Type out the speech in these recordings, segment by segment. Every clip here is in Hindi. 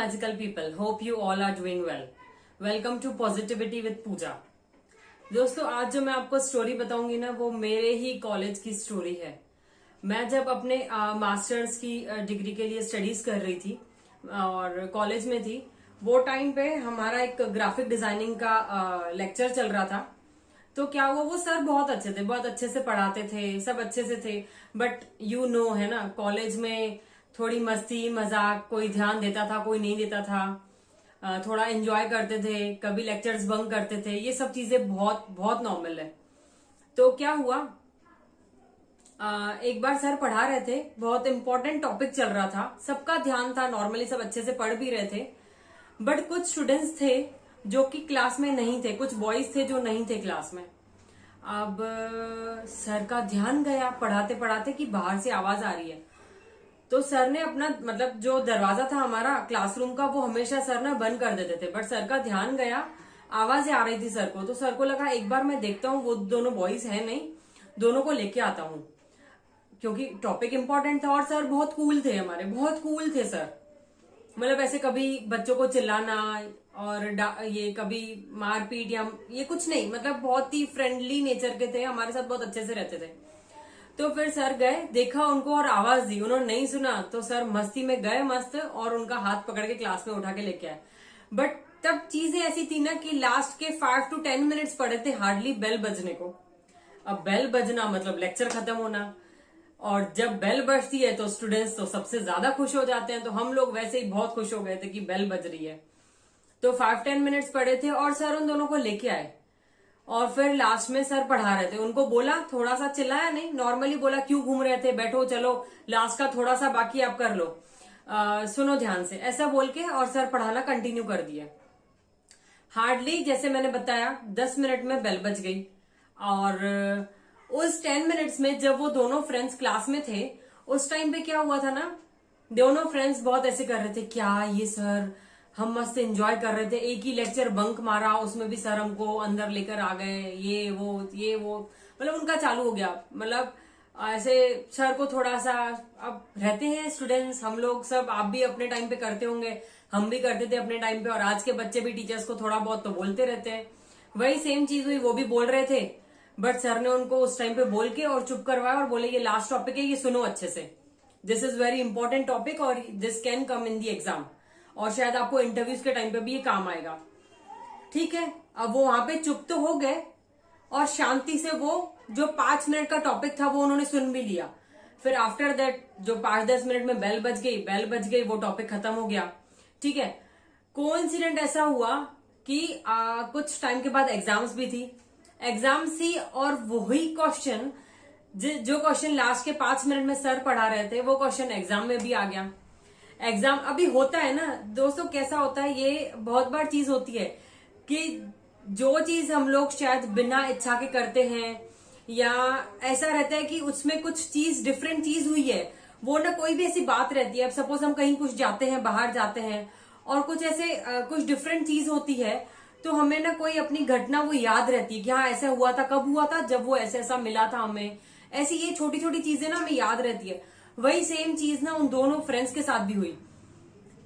magical people. Hope you all are doing well. Welcome to Positivity with Pooja. दोस्तों आज जो मैं आपको स्टोरी बताऊंगी ना वो मेरे ही कॉलेज की स्टोरी है। मैं जब अपने मास्टर्स की डिग्री के लिए स्टडीज कर रही थी और कॉलेज में थी, वो टाइम पे हमारा एक ग्राफिक डिजाइनिंग का लेक्चर चल रहा था। तो क्या हुआ, वो सर बहुत अच्छे थे, बहुत अच्छे से पढ़ाते थे, सब अच्छे से थे। बट यू नो है ना, कॉलेज में थोड़ी मस्ती मजाक, कोई ध्यान देता था, कोई नहीं देता था, थोड़ा एंजॉय करते थे, कभी लेक्चर्स बंक करते थे। ये सब चीजें बहुत बहुत नॉर्मल है। तो क्या हुआ, एक बार सर पढ़ा रहे थे, बहुत इंपॉर्टेंट टॉपिक चल रहा था, सबका ध्यान था, नॉर्मली सब अच्छे से पढ़ भी रहे थे। बट कुछ स्टूडेंट्स थे जो कि क्लास में नहीं थे, कुछ बॉयज थे जो नहीं थे क्लास में। अब सर का ध्यान गया पढ़ाते पढ़ाते कि बाहर से आवाज आ रही है। तो सर ने अपना मतलब जो दरवाजा था हमारा क्लासरूम का, वो हमेशा सर ना बंद कर देते थे। बट सर का ध्यान गया, आवाज आ रही थी सर को। तो सर को लगा एक बार मैं देखता हूँ, वो दोनों बॉयज है नहीं, दोनों को लेके आता हूँ, क्योंकि टॉपिक इंपॉर्टेंट था। और सर बहुत कूल थे, हमारे बहुत कूल थे सर। मतलब ऐसे कभी बच्चों को चिल्लाना और ये कभी मारपीट या ये कुछ नहीं, मतलब बहुत ही फ्रेंडली नेचर के थे, हमारे साथ बहुत अच्छे से रहते थे। तो फिर सर गए, देखा उनको और आवाज दी, उन्होंने नहीं सुना। तो सर मस्ती में गए मस्त, और उनका हाथ पकड़ के क्लास में उठा के लेके आए। बट तब चीजें ऐसी थी ना कि लास्ट के 5 to 10 मिनट्स पड़े थे हार्डली बेल बजने को। अब बेल बजना मतलब लेक्चर खत्म होना, और जब बेल बजती है तो स्टूडेंट्स तो सबसे ज्यादा खुश हो जाते हैं। तो हम लोग वैसे ही बहुत खुश हो गए थे कि बेल बज रही है। तो 5-10 मिनट्स पड़े थे और सर उन दोनों को लेके आए। और फिर लास्ट में सर पढ़ा रहे थे, उनको बोला, थोड़ा सा चिल्लाया नहीं, नॉर्मली बोला क्यों घूम रहे थे, बैठो, चलो लास्ट का थोड़ा सा बाकी आप कर लो, सुनो ध्यान से, ऐसा बोल के और सर पढ़ाना कंटिन्यू कर दिया। हार्डली जैसे मैंने बताया 10 मिनट में बेल बज गई। और उस 10 मिनट्स में जब वो दोनों फ्रेंड्स क्लास में थे, उस टाइम पे क्या हुआ था ना, दोनों फ्रेंड्स बहुत ऐसे कर रहे थे, क्या ये सर, हम मस्त एंजॉय कर रहे थे, एक ही लेक्चर बंक मारा, उसमें भी सर हमको अंदर लेकर आ गए, ये वो मतलब उनका चालू हो गया। मतलब ऐसे सर को थोड़ा सा, अब रहते हैं स्टूडेंट्स हम लोग सब, आप भी अपने टाइम पे करते होंगे, हम भी करते थे अपने टाइम पे, और आज के बच्चे भी टीचर्स को थोड़ा बहुत तो बोलते रहते हैं। वही सेम चीज हुई, वो भी बोल रहे थे। बट सर ने उनको उस टाइम पे बोल के और चुप करवाया और बोले ये लास्ट टॉपिक है, ये सुनो अच्छे से, this is very important topic और this can come in the exam, और शायद आपको इंटरव्यूज के टाइम पे भी ये काम आएगा। ठीक है, अब वो वहां पे चुप तो हो गए और शांति से वो जो 5 मिनट का टॉपिक था वो उन्होंने सुन भी लिया। फिर आफ्टर दैट जो 5-10 मिनट में बेल बज गई, वो टॉपिक खत्म हो गया। ठीक है, कोइंसिडेंट ऐसा हुआ कि कुछ टाइम के बाद एग्जाम्स भी थी, एग्जाम्स थी, और वही क्वेश्चन जो क्वेश्चन लास्ट के 5 मिनट में सर पढ़ा रहे थे, वो क्वेश्चन एग्जाम में भी आ गया। एग्जाम अभी होता है ना दोस्तों, कैसा होता है, ये बहुत बार चीज होती है कि जो चीज हम लोग शायद बिना इच्छा के करते हैं, या ऐसा रहता है कि उसमें कुछ चीज डिफरेंट चीज हुई है, वो ना कोई भी ऐसी बात रहती है। अब सपोज हम कहीं कुछ जाते हैं, बाहर जाते हैं, और कुछ ऐसे कुछ डिफरेंट चीज होती है, तो हमें ना कोई अपनी घटना वो याद रहती है कि हाँ ऐसा हुआ था, कब हुआ था, जब वो ऐसा ऐसा मिला था हमें, ऐसी ये छोटी छोटी चीजें ना हमें याद रहती है। वही सेम चीज ना उन दोनों फ्रेंड्स के साथ भी हुई।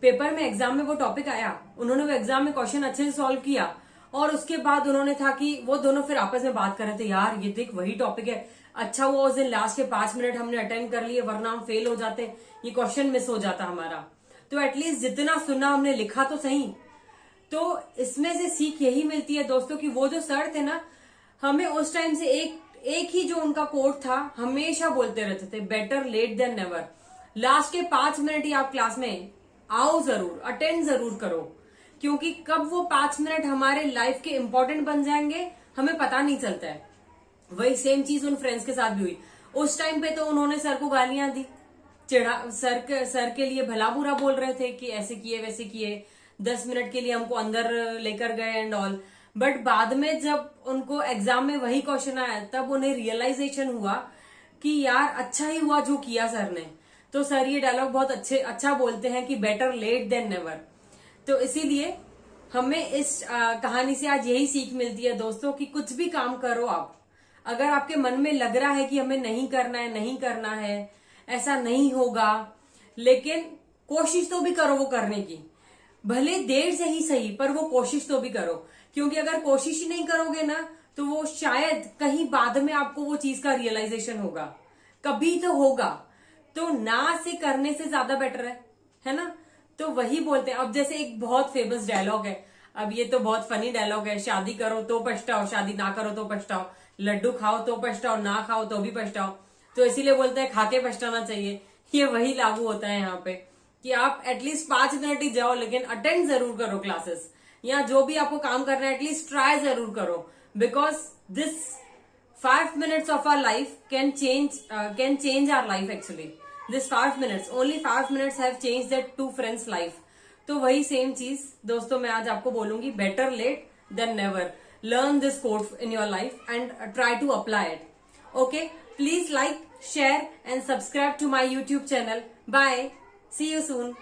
पेपर में एग्जाम में वो टॉपिक आया, उन्होंने वो एग्जाम में क्वेश्चन अच्छे से सॉल्व किया, और उसके बाद उन्होंने था कि वो दोनों फिर आपस में बात कर रहे थे, यार ये देख वही टॉपिक है, अच्छा हुआ उस दिन लास्ट के 5 मिनट हमने अटेंड कर लिए, वरना हम फेल हो जाते, ये क्वेश्चन मिस हो जाता हमारा। तो एटलीस्ट जितना सुना हमने लिखा तो सही। तो इसमें से सीख यही मिलती है दोस्तों कि वो जो सर थे ना, हमें उस टाइम से एक ही जो उनका कोट था, हमेशा बोलते रहते थे, better late than never. Last के 5 मिनट ही आप क्लास में आओ जरूर, अटेंड जरूर करो, क्योंकि कब वो 5 मिनट हमारे लाइफ के इंपॉर्टेंट बन जाएंगे हमें पता नहीं चलता है। वही सेम चीज उन फ्रेंड्स के साथ भी हुई। उस टाइम पे तो उन्होंने सर को गालियां दी, चिढ़ा, सर के लिए भला बुरा बोल रहे थे कि ऐसे किए वैसे किए, 10 मिनट के लिए हमको अंदर लेकर गए एंड ऑल। बट बाद में जब उनको एग्जाम में वही क्वेश्चन आया, तब उन्हें रियलाइजेशन हुआ कि यार अच्छा ही हुआ जो किया सर ने। तो सर ये डायलॉग बहुत अच्छा बोलते हैं कि बेटर लेट देन नेवर। तो इसीलिए हमें इस कहानी से आज यही सीख मिलती है दोस्तों कि कुछ भी काम करो आप, अगर आपके मन में लग रहा है कि हमें नहीं करना है, ऐसा नहीं होगा, लेकिन कोशिश तो भी करो वो करने की। भले देर से ही सही, पर वो कोशिश तो भी करो, क्योंकि अगर कोशिश ही नहीं करोगे ना तो वो शायद कहीं बाद में आपको वो चीज का रियलाइजेशन होगा, कभी तो होगा। तो ना से करने से ज्यादा बेटर है ना। तो वही बोलते हैं। अब जैसे एक बहुत फेमस डायलॉग है, अब ये तो बहुत फनी डायलॉग है, शादी करो तो पछताओ, शादी ना करो तो पछताओ, लड्डू खाओ तो पछताओ, ना खाओ तो भी पछताओ। तो इसीलिए बोलते हैं खा के पछताना चाहिए। ये वही लागू होता है यहाँ पे कि आप एटलीस्ट 5 मिनट ही जाओ, लेकिन अटेंड जरूर करो क्लासेस, या जो भी आपको काम करना है एटलीस्ट ट्राई जरूर करो, because this 5 minutes of our life can change our life actually. This 5 minutes, only 5 minutes have changed that two friends life. तो वही सेम चीज दोस्तों मैं आज आपको बोलूंगी, better late than never. Learn this code in your life and try to apply it. Okay, please like, share and subscribe to my YouTube channel. Bye. See you soon.